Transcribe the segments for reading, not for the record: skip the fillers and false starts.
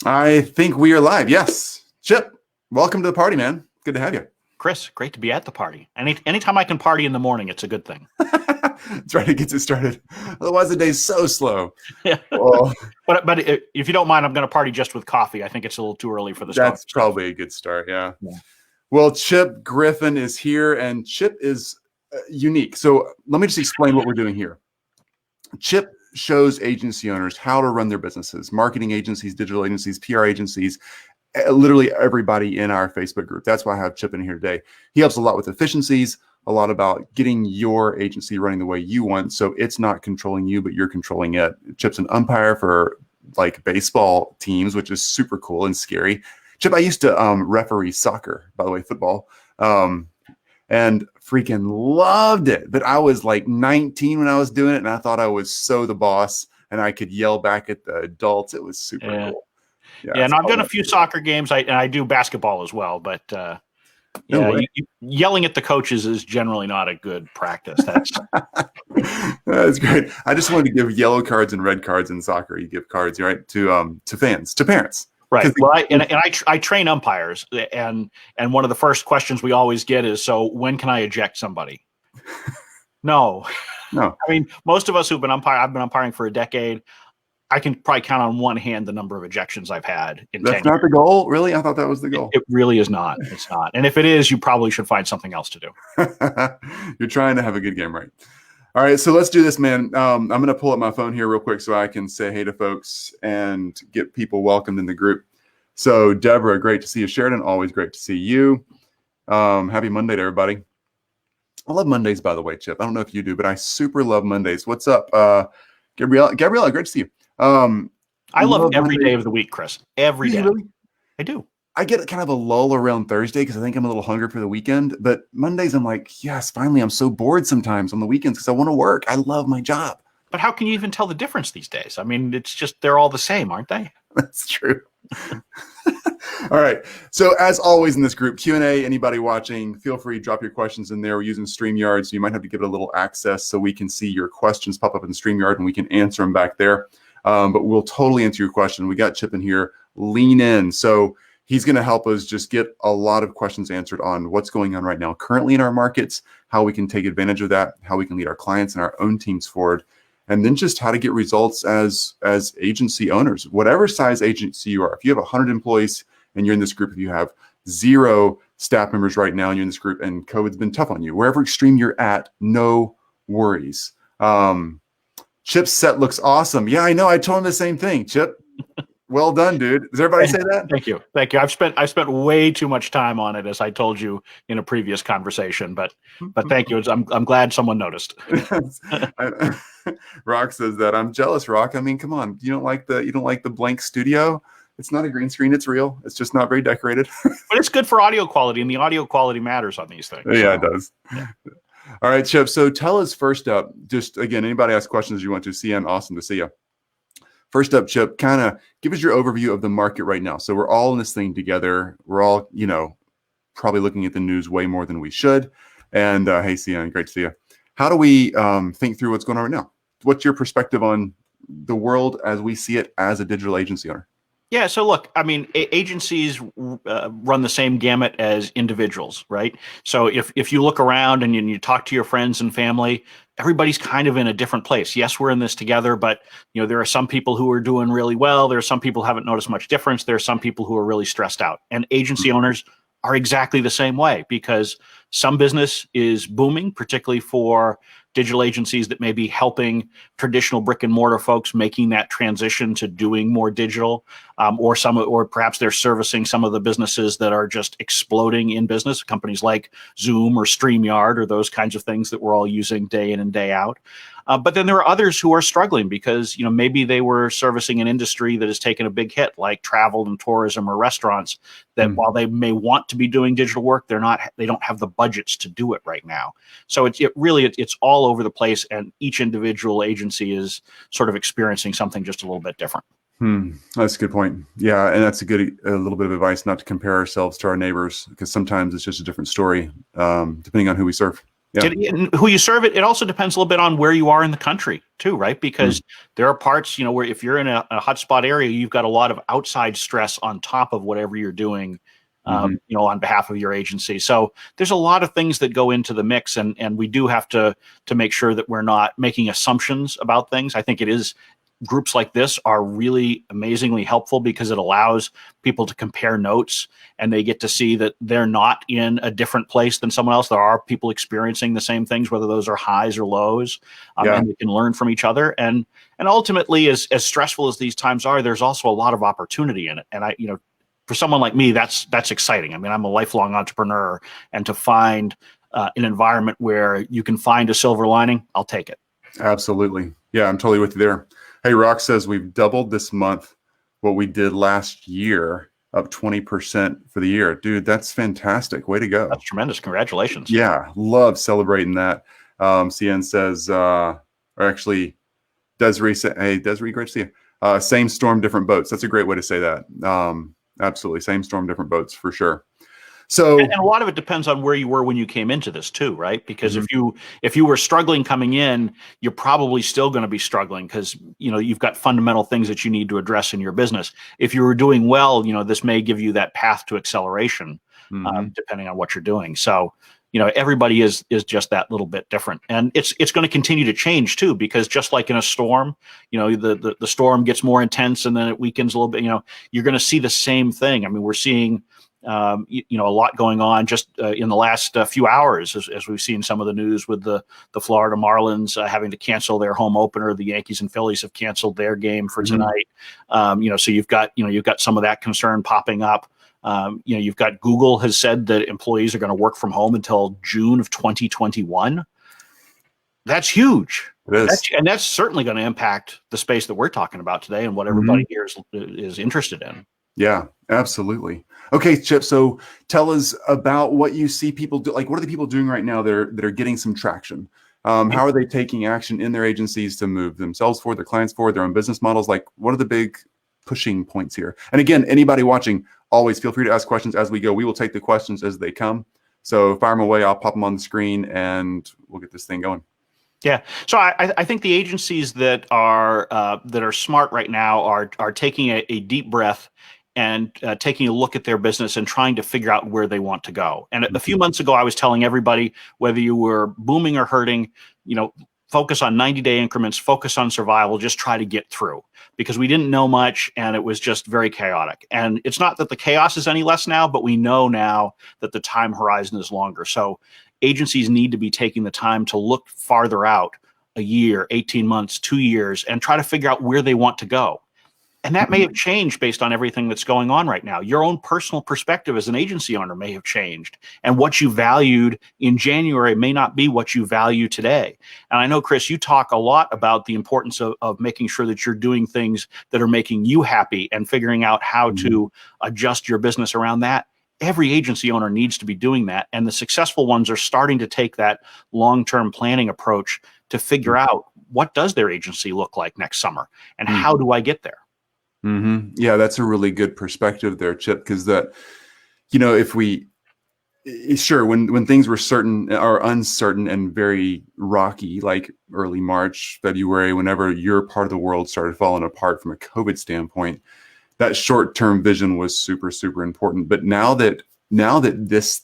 I think we are live. Yes. Chip, welcome to the party, man. Good to have you. Chris, great to be at the party. Anytime I can party in the morning, it's a good thing. That's right. It gets it started. Otherwise, the day's so slow. Yeah. Well, but if you don't mind, I'm going to party just with coffee. I think it's a little too early for the start. That's probably a good start. Yeah. Well, Chip Griffin is here, and Chip is unique. So let me just explain what we're doing here. Chip shows agency owners how to run their businesses, marketing agencies, digital agencies, PR agencies, literally everybody in our Facebook group. That's why I have Chip in here today. He helps a lot with efficiencies, a lot about getting your agency running the way you want. So it's not controlling you, but you're controlling it. Chip's an umpire for like baseball teams, which is super cool and scary. Chip, I used to referee soccer, by the way, football, and freaking loved it. But I was like 19 when I was doing it, and I thought I was so the boss, and I could yell back at the adults. It was super cool. Yeah, and I've done a few soccer games. I do basketball as well, but yelling at the coaches is generally not a good practice. That's great. I just wanted to give yellow cards and red cards in soccer. You give cards, right, to fans, to parents. Right. Well, I train umpires, and one of the first questions we always get is, so when can I eject somebody? No. I mean, most of us who've been I've been umpiring for a decade. I can probably count on one hand the number of ejections I've had in 10 years. That's not the goal, really? I thought that was the goal. It really is not. It's not. And if it is, you probably should find something else to do. You're trying to have a good game, right? All right, so let's do this, man. I'm going to pull up my phone here real quick so I can say hey to folks and get people welcomed in the group. So, Deborah, great to see you. Sheridan, always great to see you. Happy Monday to everybody. I love Mondays, by the way, Chip. I don't know if you do, but I super love Mondays. What's up? Gabriella, great to see you. I love every day of the week, Chris. Every day. Really? I do. I get kind of a lull around Thursday because I think I'm a little hungry for the weekend. But Mondays, I'm like, yes, finally, I'm so bored sometimes on the weekends because I want to work. I love my job. But how can you even tell the difference these days? I mean, it's just they're all the same, aren't they? That's true. All right. So as always in this group, Q&A, anybody watching, feel free to drop your questions in there. We're using StreamYard, so you might have to give it a little access so we can see your questions pop up in StreamYard and we can answer them back there. But we'll totally answer your question. We got Chip in here. Lean in. So he's going to help us just get a lot of questions answered on what's going on right now currently in our markets, how we can take advantage of that, how we can lead our clients and our own teams forward, and then just how to get results as agency owners, whatever size agency you are. If you have 100 employees and you're in this group, if you have 0 staff members right now and you're in this group and COVID's been tough on you, wherever extreme you're at, no worries. Chip's set looks awesome. Yeah, I know. I told him the same thing. Chip, well done, dude. Does everybody say that? Thank you. I've spent way too much time on it, as I told you in a previous conversation. But thank you. I'm glad someone noticed. Rock says that. I'm jealous, Rock. I mean, come on. You don't like the blank studio? It's not a green screen. It's real. It's just not very decorated. But it's good for audio quality, and the audio quality matters on these things. Yeah, it does. Yeah. All right, Chip. So tell us first up, just again, anybody ask questions you want to. CN, awesome to see you. First up, Chip, kind of give us your overview of the market right now. So we're all in this thing together. We're all, probably looking at the news way more than we should. And hey, CN, great to see you. How do we think through what's going on right now? What's your perspective on the world as we see it as a digital agency owner? Yeah. So look, I mean, agencies run the same gamut as individuals, right? So if you look around and you talk to your friends and family, everybody's kind of in a different place. Yes, we're in this together, but there are some people who are doing really well. There are some people who haven't noticed much difference. There are some people who are really stressed out. And agency owners are exactly the same way, because some business is booming, particularly for digital agencies that may be helping traditional brick and mortar folks making that transition to doing more digital, or perhaps they're servicing some of the businesses that are just exploding in business, companies like Zoom or StreamYard or those kinds of things that we're all using day in and day out. But then there are others who are struggling because maybe they were servicing an industry that has taken a big hit, like travel and tourism or restaurants, that while they may want to be doing digital work, they don't have the budgets to do it right now. So it's all over the place, and each individual agency is sort of experiencing something just a little bit different. That's a good point. Yeah, and that's a little bit of advice not to compare ourselves to our neighbors, because sometimes it's just a different story, depending on who we serve. Yeah. And who you serve, it also depends a little bit on where you are in the country too, right? Because there are parts, where if you're in a hotspot area, you've got a lot of outside stress on top of whatever you're doing, on behalf of your agency. So there's a lot of things that go into the mix, and we do have to make sure that we're not making assumptions about things. I think it is groups like this are really amazingly helpful because it allows people to compare notes, and they get to see that they're not in a different place than someone else. There are people experiencing the same things, whether those are highs or lows, and they can learn from each other. And ultimately, as stressful as these times are, there's also a lot of opportunity in it. And for someone like me, that's exciting. I mean, I'm a lifelong entrepreneur, and to find an environment where you can find a silver lining, I'll take it. Absolutely. Yeah, I'm totally with you there. Hey, Rock says we've doubled this month what we did last year, up 20% for the year. Dude, that's fantastic. Way to go. That's tremendous. Congratulations. Yeah, love celebrating that. CN says, or actually, Desiree said, hey, Desiree, great to see you. Same storm, different boats. That's a great way to say that. Absolutely. Same storm, different boats for sure. So, and a lot of it depends on where you were when you came into this too, right? Because if you were struggling coming in, you're probably still going to be struggling because you've got fundamental things that you need to address in your business. If you were doing well, this may give you that path to acceleration, depending on what you're doing. So, everybody is just that little bit different, and it's going to continue to change too, because just like in a storm, the storm gets more intense and then it weakens a little bit. You're going to see the same thing. I mean, we're seeing a lot going on just in the last few hours, as we've seen some of the news with the Florida Marlins having to cancel their home opener. The Yankees and Phillies have canceled their game for tonight. So you've got some of that concern popping up. You've got Google has said that employees are going to work from home until June of 2021. That's huge. it is. And that's certainly going to impact the space that we're talking about today and what everybody here is interested in. Yeah, absolutely. Okay, Chip. So tell us about what you see people do. Like, what are the people doing right now that are getting some traction? How are they taking action in their agencies to move themselves forward, their clients forward, their own business models? Like, what are the big pushing points here? And again, anybody watching, always feel free to ask questions as we go. We will take the questions as they come. So fire them away. I'll pop them on the screen, and we'll get this thing going. Yeah. So I think the agencies that are smart right now are taking a deep breath and taking a look at their business and trying to figure out where they want to go. And a few months ago, I was telling everybody, whether you were booming or hurting, focus on 90-day increments, focus on survival, just try to get through, because we didn't know much and it was just very chaotic. And it's not that the chaos is any less now, but we know now that the time horizon is longer. So agencies need to be taking the time to look farther out, a year, 18 months, 2 years, and try to figure out where they want to go. And that may have changed based on everything that's going on right now. Your own personal perspective as an agency owner may have changed. And what you valued in January may not be what you value today. And I know, Chris, you talk a lot about the importance of making sure that you're doing things that are making you happy and figuring out how to adjust your business around that. Every agency owner needs to be doing that. And the successful ones are starting to take that long-term planning approach to figure out, what does their agency look like next summer? And how do I get there? Yeah, that's a really good perspective there, Chip, because that, if we, sure, when things were certain or uncertain and very rocky, like early March, February, whenever your part of the world started falling apart from a COVID standpoint, that short-term vision was super, super important. But now that this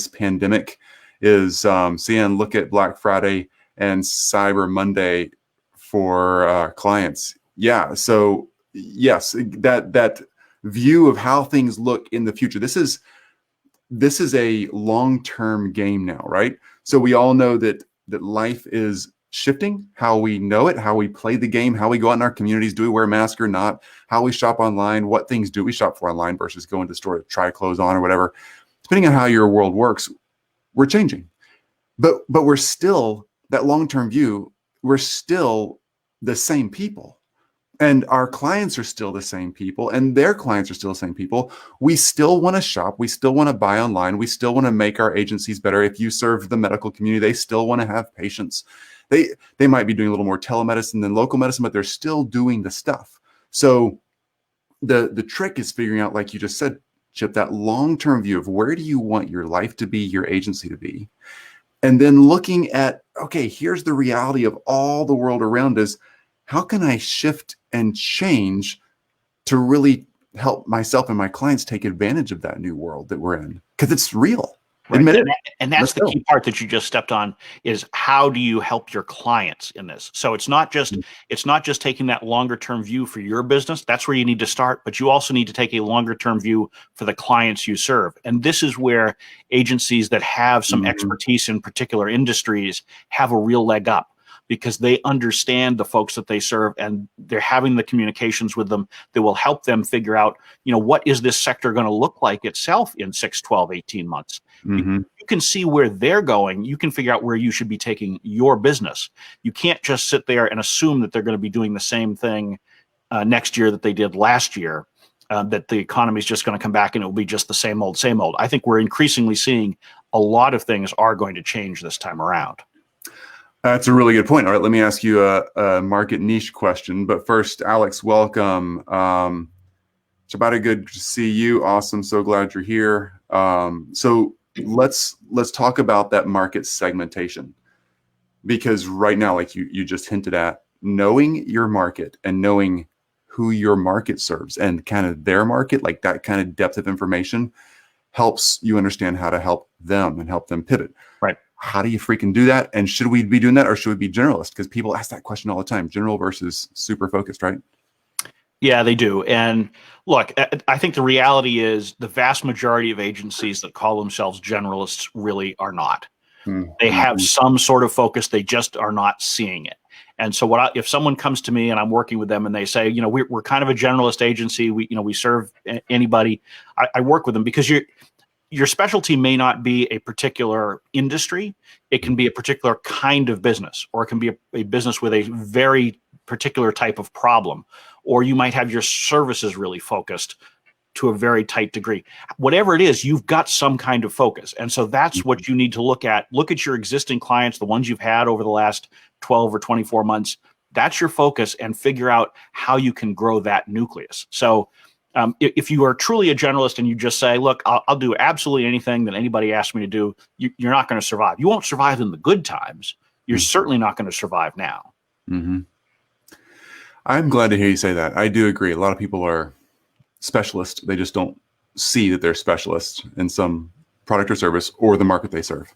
pandemic is seeing, look at Black Friday and Cyber Monday for clients. Yeah, so yes, that view of how things look in the future. This is a long-term game now, right? So we all know that life is shifting, how we know it, how we play the game, how we go out in our communities, do we wear a mask or not, how we shop online, what things do we shop for online versus going to the store to try clothes on or whatever. Depending on how your world works, we're changing. But we're still, that long-term view, we're still the same people. And our clients are still the same people, and their clients are still the same people. We still want to shop. We still want to buy online. We still want to make our agencies better. If you serve the medical community, they still want to have patients. They might be doing a little more telemedicine than local medicine, but they're still doing the stuff. So the trick is figuring out, like you just said, Chip, that long-term view of where do you want your life to be, your agency to be, And then looking at, okay, here's the reality of all the world around us. How can I shift and change to really help myself and my clients take advantage of that new world that we're in? Because it's real. Right. Admit it. And that's the key part that you just stepped on, is how do you help your clients in this? So it's not just taking that longer term view for your business. That's where you need to start, but you also need to take a longer term view for the clients you serve. And this is where agencies that have some expertise in particular industries have a real leg up, because they understand the folks that they serve, and they're having the communications with them that will help them figure out, what is this sector going to look like itself in 6, 12, 18 months. You can see where they're going. You can figure out where you should be taking your business. You can't just sit there and assume that they're going to be doing the same thing next year that they did last year, that the economy is just going to come back and it will be just the same old, same old. I think we're increasingly seeing a lot of things are going to change this time around. That's a really good point. All right, let me ask you a market niche question. But first, Alex, welcome. Shabbat, good to see you. Awesome. So glad you're here. So let's talk about that market segmentation, because right now, like you just hinted at, knowing your market and knowing who your market serves and kind of their market, like that kind of depth of information, helps you understand how to help them and help them pivot. Right. How do you freaking do that? And should we be doing that, or should we be generalist? Because people ask that question all the time, general versus super focused, right? Yeah, they do. And look, I think the reality is the vast majority of agencies that call themselves generalists really are not. They have some sort of focus. They just are not seeing it. And so if someone comes to me and I'm working with them and they say, we're kind of a generalist agency. We serve anybody. I work with them because your specialty may not be a particular industry. It can be a particular kind of business, or it can be a business with a very particular type of problem, or you might have your services really focused to a very tight degree. Whatever it is, you've got some kind of focus. And so that's what you need to look at. Look at your existing clients, the ones you've had over the last 12 or 24 months. That's your focus, and figure out how you can grow that nucleus. So if you are truly a generalist and you just say, look, I'll do absolutely anything that anybody asks me to do, you're not going to survive. You won't survive in the good times. You're certainly not going to survive now. I'm glad to hear you say that. I do agree. A lot of people are specialists. They just don't see that they're specialists in some product or service or the market they serve.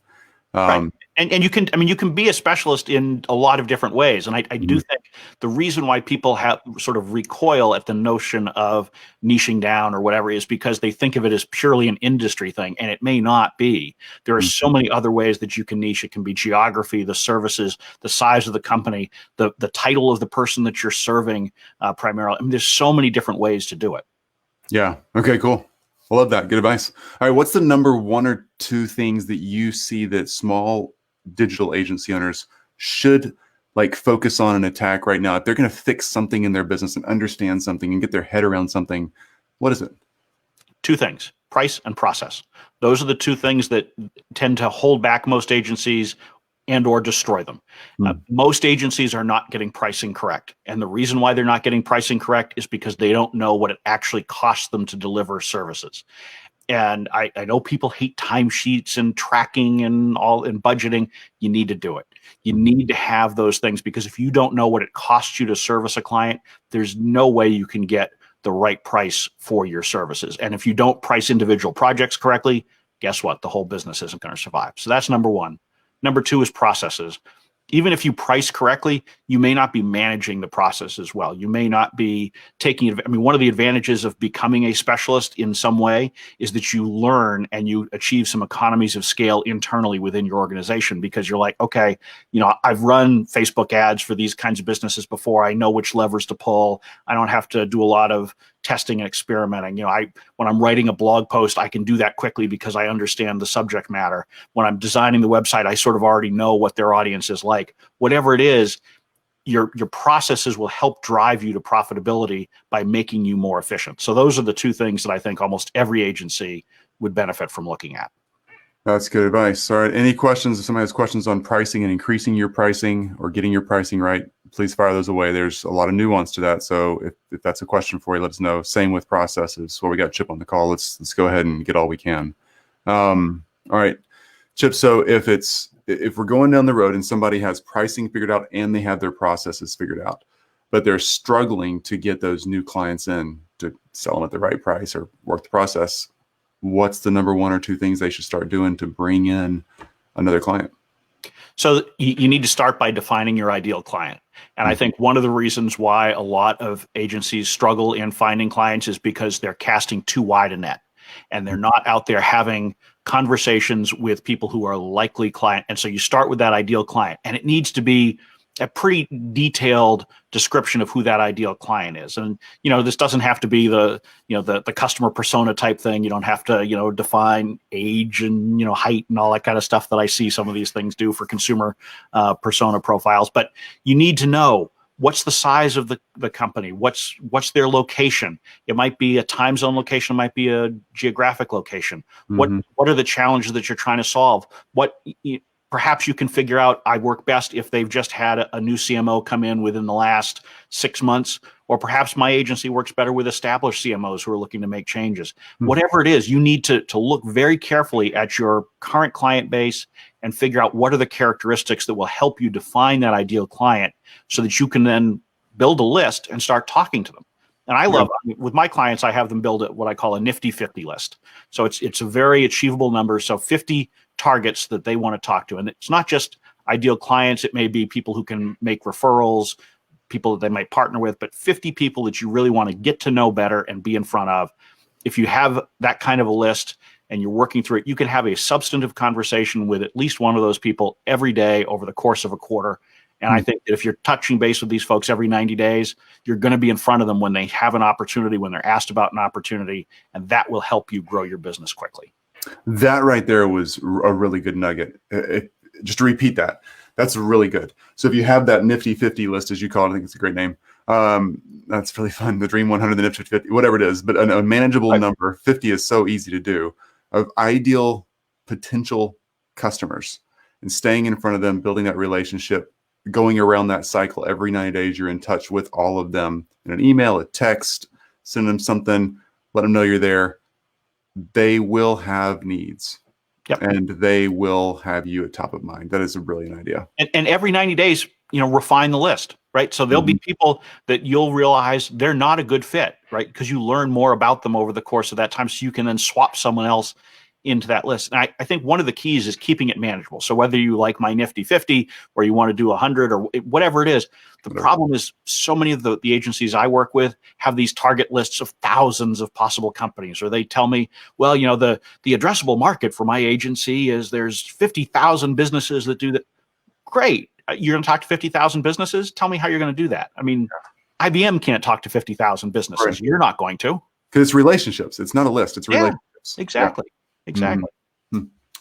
Right. And you can be a specialist in a lot of different ways. And I do think the reason why people have sort of recoil at the notion of niching down or whatever is because they think of it as purely an industry thing, and it may not be. There are so many other ways that you can niche. It can be geography, the services, the size of the company, the title of the person that you're serving primarily. I mean, there's so many different ways to do it. Yeah. Okay, cool. I love that. Good advice. All right. What's the number 1 or 2 things that you see that small digital agency owners should focus on and attack right now? If they're going to fix something in their business and understand something and get their head around something, what is it? 2 things: price and process. Those are the 2 things that tend to hold back most agencies and or destroy them. Most agencies are not getting pricing correct. And the reason why they're not getting pricing correct is because they don't know what it actually costs them to deliver services. And I know people hate timesheets and tracking and budgeting. You need to do it. You need to have those things, because if you don't know what it costs you to service a client, there's no way you can get the right price for your services. And if you don't price individual projects correctly, guess what? The whole business isn't going to survive. So that's number 1. Number 2 is processes. Even if you price correctly, you may not be managing the process as well. You may not be taking, one of the advantages of becoming a specialist in some way is that you learn and you achieve some economies of scale internally within your organization, because you're like, okay, I've run Facebook ads for these kinds of businesses before. I know which levers to pull. I don't have to do a lot of testing and experimenting. When I'm writing a blog post, I can do that quickly because I understand the subject matter. When I'm designing the website, I sort of already know what their audience is like. Whatever it is, your processes will help drive you to profitability by making you more efficient. So those are the 2 things that I think almost every agency would benefit from looking at. That's good advice. All right. Any questions? If somebody has questions on pricing and increasing your pricing or getting your pricing right, please fire those away. There's a lot of nuance to that. So if that's a question for you, let us know. Same with processes. Well, we got Chip on the call. Let's go ahead and get all we can. All right, Chip. So if it's if we're going down the road and somebody has pricing figured out and they have their processes figured out, but they're struggling to get those new clients in to sell them at the right price or work the process, what's the number one or two things they should start doing to bring in another client? So you need to start by defining your ideal client. And I think one of the reasons why a lot of agencies struggle in finding clients is because they're casting too wide a net and they're not out there having conversations with people who are likely client. And so you start with that ideal client, and it needs to be a pretty detailed description of who that ideal client is. And, this doesn't have to be the customer persona type thing. You don't have to, define age and, height and all that kind of stuff that I see some of these things do for consumer persona profiles. But you need to know what's the size of the company, what's their location. It might be a time zone location, it might be a geographic location. What are the challenges that you're trying to solve? Perhaps you can figure out, I work best if they've just had a new CMO come in within the last 6 months, or perhaps my agency works better with established CMOs who are looking to make changes. Whatever it is, you need to look very carefully at your current client base and figure out what are the characteristics that will help you define that ideal client so that you can then build a list and start talking to them. And I love, with my clients, I have them build what I call a nifty 50 list. So it's a very achievable number. So 50 targets that they want to talk to. And it's not just ideal clients. It may be people who can make referrals, people that they might partner with, but 50 people that you really want to get to know better and be in front of. If you have that kind of a list and you're working through it, you can have a substantive conversation with at least one of those people every day over the course of a quarter. And I think that if you're touching base with these folks every 90 days, you're going to be in front of them when they have an opportunity, when they're asked about an opportunity, and that will help you grow your business quickly. That right there was a really good nugget. Just to repeat that, that's really good. So if you have that nifty 50 list, as you call it, I think it's a great name. That's really fun. The Dream 100, the nifty 50, whatever it is, but a manageable number. 50 is so easy to do, of ideal potential customers, and staying in front of them, building that relationship, going around that cycle every 90 days. You're in touch with all of them in an email, a text, send them something, let them know you're there. They will have needs. And they will have you at top of mind. That is a brilliant idea. And every 90 days, refine the list, right? So there'll be people that you'll realize they're not a good fit, right? Because you learn more about them over the course of that time, so you can then swap someone else into that list. And I think one of the keys is keeping it manageable. So whether you like my nifty 50 or you want to do 100 or whatever it is, the problem is so many of the agencies I work with have these target lists of thousands of possible companies, or they tell me, well, the addressable market for my agency is there's 50,000 businesses that do that. Great. You're going to talk to 50,000 businesses? Tell me how you're going to do that. I mean, IBM can't talk to 50,000 businesses. Right. You're not going to. Because it's relationships. It's not a list. It's relationships. Exactly. Yeah. Exactly.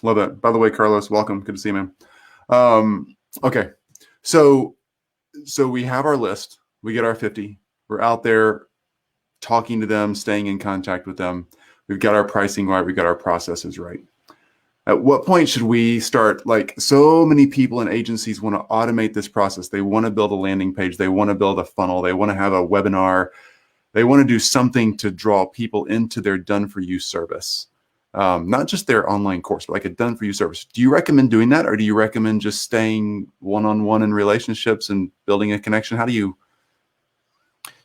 Love that. By the way, Carlos, welcome. Good to see you, man. Okay. So we have our list. We get our 50. We're out there talking to them, staying in contact with them. We've got our pricing right. We've got our processes right. At what point should we start? Like, so many people and agencies want to automate this process. They want to build a landing page. They want to build a funnel. They want to have a webinar. They want to do something to draw people into their done-for-you service. Not just their online course, but like a done-for-you service. Do you recommend doing that, or do you recommend just staying one-on-one in relationships and building a connection? How do you?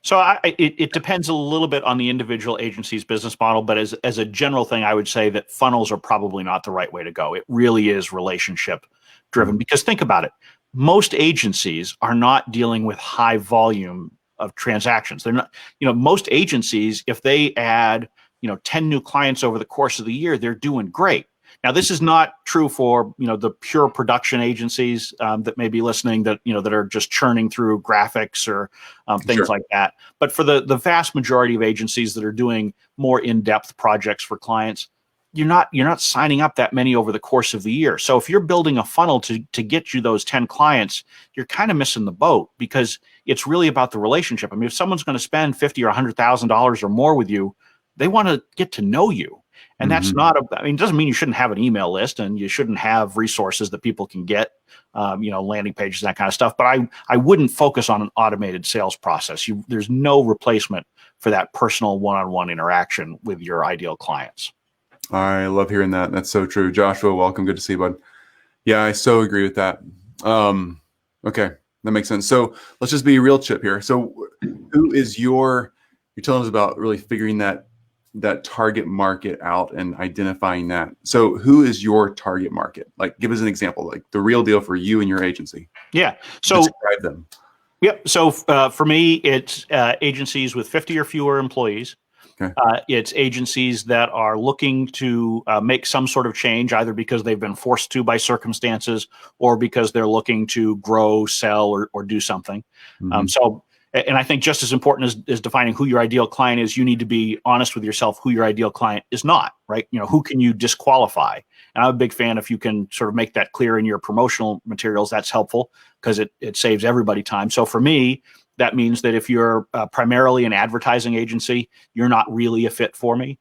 So it depends a little bit on the individual agency's business model, but as a general thing, I would say that funnels are probably not the right way to go. It really is relationship driven, because think about it. Most agencies are not dealing with high volume of transactions. They're not, most agencies, if they add 10 new clients over the course of the year, they're doing great. Now, this is not true for, the pure production agencies that may be listening that are just churning through graphics or things like that. But for the vast majority of agencies that are doing more in-depth projects for clients, you're not signing up that many over the course of the year. So if you're building a funnel to get you those 10 clients, you're kind of missing the boat, because it's really about the relationship. I mean, if someone's going to spend $50,000 or $100,000 or more with you, they want to get to know you. And that's not it doesn't mean you shouldn't have an email list and you shouldn't have resources that people can get, landing pages, that kind of stuff. But I wouldn't focus on an automated sales process. There's no replacement for that personal one-on-one interaction with your ideal clients. I love hearing that. That's so true. Joshua, welcome. Good to see you, bud. Yeah, I so agree with that. Okay, that makes sense. So let's just be real, Chip, here. So who is you're telling us about really figuring that target market out and identifying that. So who is your target market? Like, give us an example, like the real deal for you and your agency. Yeah. So, Describe them. yep. So for me, it's agencies with 50 or fewer employees. Okay. It's agencies that are looking to make some sort of change, either because they've been forced to by circumstances or because they're looking to grow, sell, or do something. Mm-hmm. And I think just as important as defining who your ideal client is, you need to be honest with yourself who your ideal client is not, right? Who can you disqualify? And I'm a big fan if you can sort of make that clear in your promotional materials, that's helpful because it saves everybody time. So for me, that means that if you're primarily an advertising agency, you're not really a fit for me.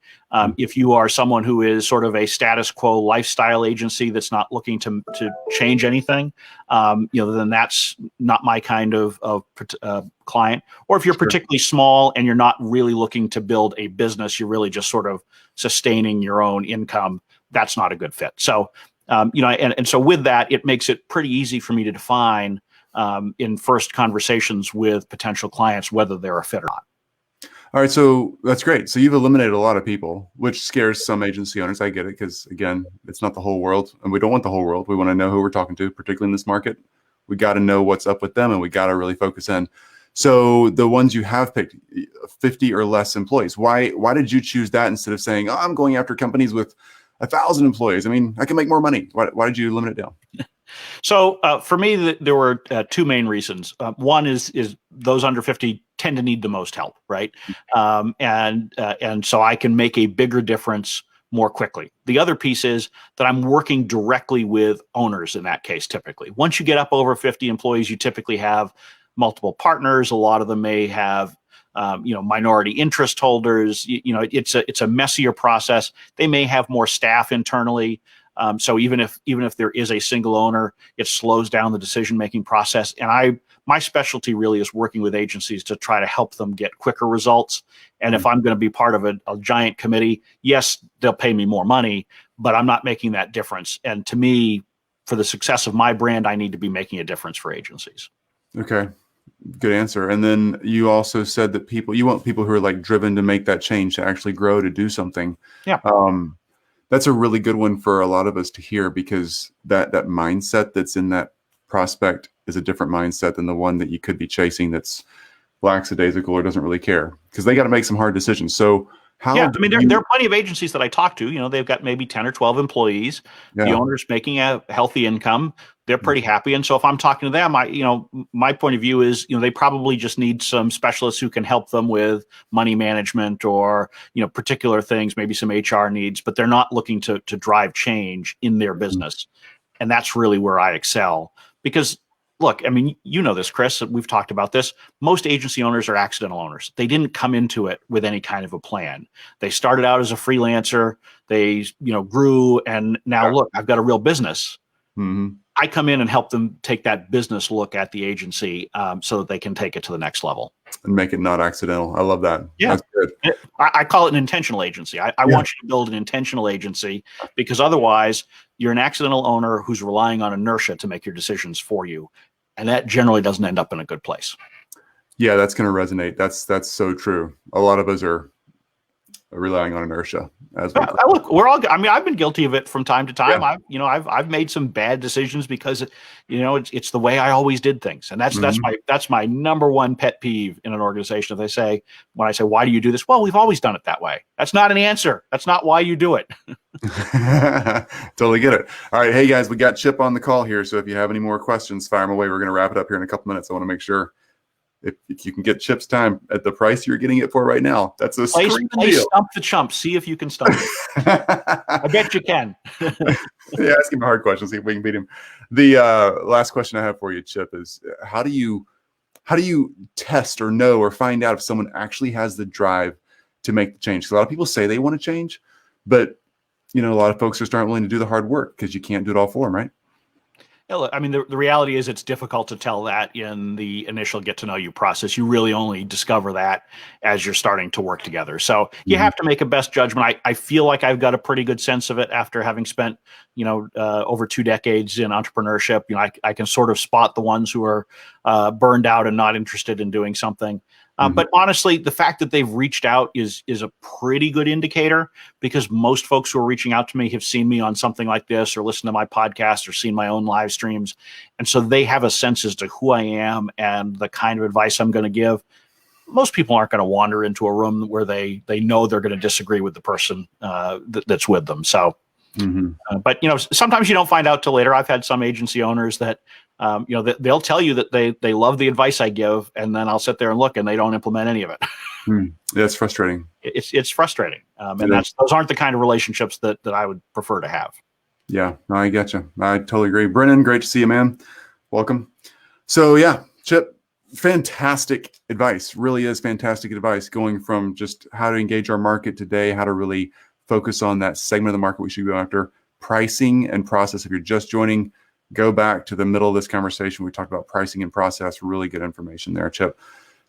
If you are someone who is sort of a status quo lifestyle agency that's not looking to change anything, then that's not my kind of client. Or if you're particularly small and you're not really looking to build a business, you're really just sort of sustaining your own income, that's not a good fit. So, and so with that, it makes it pretty easy for me to define in first conversations with potential clients whether they're a fit or not. All right, so that's great. So you've eliminated a lot of people, which scares some agency owners. I get it because, again, it's not the whole world, and we don't want the whole world. We want to know who we're talking to, particularly in this market. We got to know what's up with them, and we got to really focus in. So the ones you have picked, 50 or less employees, why did you choose that instead of saying, oh, I'm going after companies with 1,000 employees? I mean, I can make more money. Why did you limit it down? So for me, there were two main reasons. One is those under 50 tend to need the most help, right? And so I can make a bigger difference more quickly. The other piece is that I'm working directly with owners in that case, typically. Once you get up over 50 employees, you typically have multiple partners. A lot of them may have minority interest holders. It's a messier process. They may have more staff internally. So even if there is a single owner, it slows down the decision-making process. And my specialty really is working with agencies to try to help them get quicker results. And if I'm going to be part of a giant committee, yes, they'll pay me more money, but I'm not making that difference. And to me, for the success of my brand, I need to be making a difference for agencies. Okay. Good answer. And then you also said that you want people who are like driven to make that change, to actually grow, to do something. Yeah. That's a really good one for a lot of us to hear, because that mindset that's in that prospect is a different mindset than the one that you could be chasing that's lackadaisical or doesn't really care, because they got to make some hard decisions. So there are plenty of agencies that I talk to, they've got maybe 10 or 12 employees. Yeah. The owner's making a healthy income. They're pretty happy. And so if I'm talking to them, my point of view is, they probably just need some specialists who can help them with money management or, particular things, maybe some HR needs, but they're not looking to drive change in their business. And that's really where I excel, because look, I mean, this, Chris, we've talked about this. Most agency owners are accidental owners. They didn't come into it with any kind of a plan. They started out as a freelancer. They, grew. And now, look, I've got a real business. Mm-hmm. I come in and help them take that business look at the agency so that they can take it to the next level. And make it not accidental. I love that. Yeah. That's good. I call it an intentional agency. I want you to build an intentional agency, because otherwise you're an accidental owner who's relying on inertia to make your decisions for you. And that generally doesn't end up in a good place. Yeah, that's going to resonate. That's so true. A lot of us are relying on inertia. Look, I've been guilty of it from time to time. Yeah. I've made some bad decisions because, it's the way I always did things. And that's my number one pet peeve in an organization. When I say, why do you do this? Well, we've always done it that way. That's not an answer. That's not why you do it. Totally get it. All right. Hey guys, we got Chip on the call here. So if you have any more questions, fire them away. We're going to wrap it up here in a couple minutes. I want to make sure if you can get Chip's time at the price you're getting it for right now, that's a screaming deal. Stump the chump. See if you can stump it. I bet you can. Yeah, ask him a hard question. See if we can beat him. The last question I have for you, Chip, is how do you test or know or find out if someone actually has the drive to make the change? Because a lot of people say they want to change, but a lot of folks just aren't willing to do the hard work because you can't do it all for them, right? Yeah, look, I mean, the reality is it's difficult to tell that in the initial get to know you process. You really only discover that as you're starting to work together. So you Mhm. have to make a best judgment. I feel like I've got a pretty good sense of it after having spent, over 2 decades in entrepreneurship. I can sort of spot the ones who are burned out and not interested in doing something. Mhm. But honestly, the fact that they've reached out is a pretty good indicator, because most folks who are reaching out to me have seen me on something like this or listened to my podcast or seen my own live streams. And so they have a sense as to who I am and the kind of advice I'm going to give. Most people aren't going to wander into a room where they know they're going to disagree with the person that's with them. So, Mhm. but sometimes you don't find out till later. I've had some agency owners that they'll tell you that they love the advice I give, and then I'll sit there and look, and they don't implement any of it. Yeah, it's frustrating. It's frustrating, and It is. those aren't the kind of relationships that I would prefer to have. Yeah, no, I get you. I totally agree. Brennan, great to see you, man. Welcome. So yeah, Chip, fantastic advice. Really is fantastic advice, going from just how to engage our market today, how to really focus on that segment of the market we should go after, pricing and process. If you're just joining, go back to the middle of this conversation. We talked about pricing and process. Really good information there, Chip.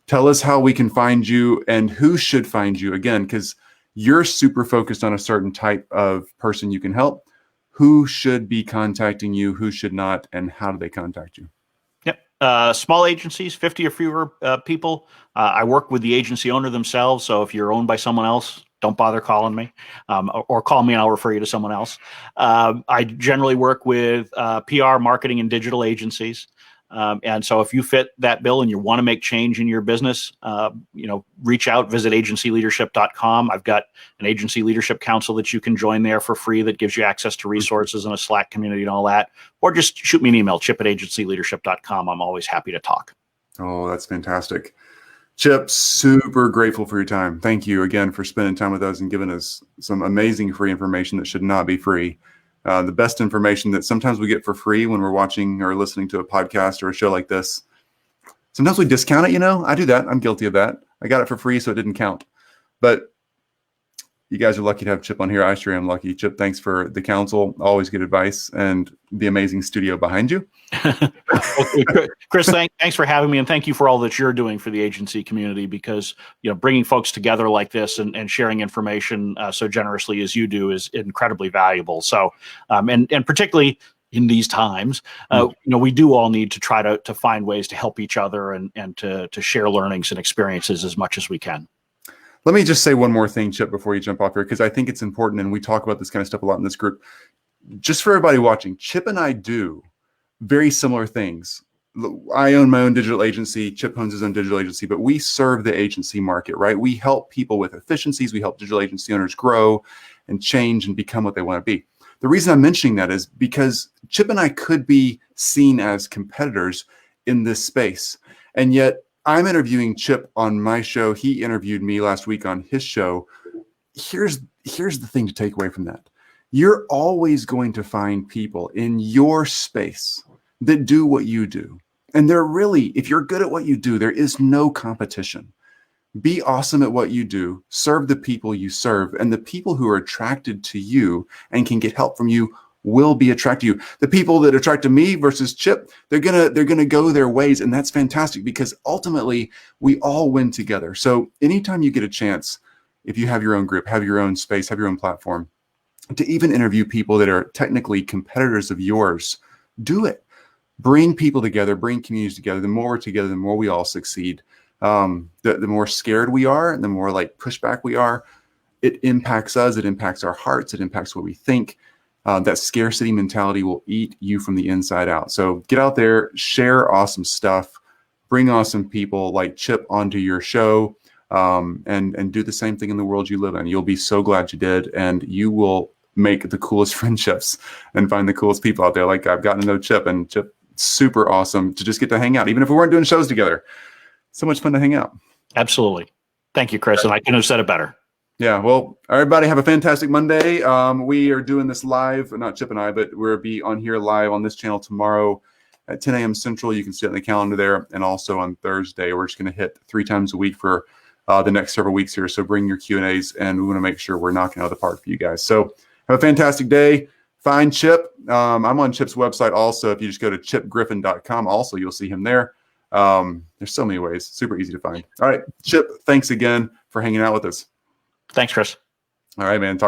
Tell us how we can find you and who should find you, again, because you're super focused on a certain type of person you can help. Who should be contacting you, who should not, and how do they contact you? Yep. Small agencies, 50 or fewer people. I work with the agency owner themselves. So if you're owned by someone else, don't bother calling me, or call me and I'll refer you to someone else. I generally work with PR, marketing, and digital agencies. And so if you fit that bill and you want to make change in your business, reach out, visit agencyleadership.com. I've got an agency leadership council that you can join there for free that gives you access to resources and a Slack community and all that. Or just shoot me an email, chip@agencyleadership.com. I'm always happy to talk. Oh, that's fantastic. Chip, super grateful for your time. Thank you again for spending time with us and giving us some amazing free information that should not be free. The best information that sometimes we get for free when we're watching or listening to a podcast or a show like this. Sometimes we discount it, I do that. I'm guilty of that. I got it for free, so it didn't count. But you guys are lucky to have Chip on here. I sure am lucky. Chip, thanks for the counsel. Always good advice, and the amazing studio behind you. Well, Chris, thanks for having me, and thank you for all that you're doing for the agency community, because bringing folks together like this and sharing information so generously as you do is incredibly valuable. So, and particularly in these times, we do all need to try to find ways to help each other and to share learnings and experiences as much as we can. Let me just say one more thing, Chip, before you jump off here, because I think it's important, and we talk about this kind of stuff a lot in this group. Just for everybody watching, Chip and I do very similar things. I own my own digital agency. Chip owns his own digital agency, but we serve the agency market, right? We help people with efficiencies. We help digital agency owners grow and change and become what they want to be. The reason I'm mentioning that is because Chip and I could be seen as competitors in this space. And yet I'm interviewing Chip on my show. He interviewed me last week on his show. Here's the thing to take away from that. You're always going to find people in your space that do what you do. And they're really, if you're good at what you do, there is no competition. Be awesome at what you do, serve the people you serve, and the people who are attracted to you and can get help from you will be attracted to you. The people that attract to me versus Chip, they're gonna go their ways, and that's fantastic because ultimately we all win together. So anytime you get a chance, if you have your own group, have your own space, have your own platform, to even interview people that are technically competitors of yours, do it. Bring people together, bring communities together. The more we're together, the more we all succeed. The more scared we are, and the more like pushback we are, it impacts us, it impacts our hearts, it impacts what we think. That scarcity mentality will eat you from the inside out. So get out there, share awesome stuff, bring awesome people like Chip onto your show, and do the same thing in the world you live in. You'll be so glad you did, and you will make the coolest friendships and find the coolest people out there. Like I've gotten to know Chip, and Chip, super awesome to just get to hang out, even if we weren't doing shows together. So much fun to hang out. Absolutely. Thank you, Chris. And I couldn't have said it better. Yeah. Well, everybody have a fantastic Monday. We are doing this live, not Chip and I, but we'll be on here live on this channel tomorrow at 10 a.m. Central. You can see it on the calendar there. And also on Thursday, we're just going to hit 3 times a week for the next several weeks here. So bring your Q&As, and we want to make sure we're knocking out of the park for you guys. So have a fantastic day. find Chip. I'm on Chip's website also. If you just go to chipgriffin.com, also you'll see him there. There's so many ways. Super easy to find. All right, Chip, thanks again for hanging out with us. Thanks, Chris. All right, man.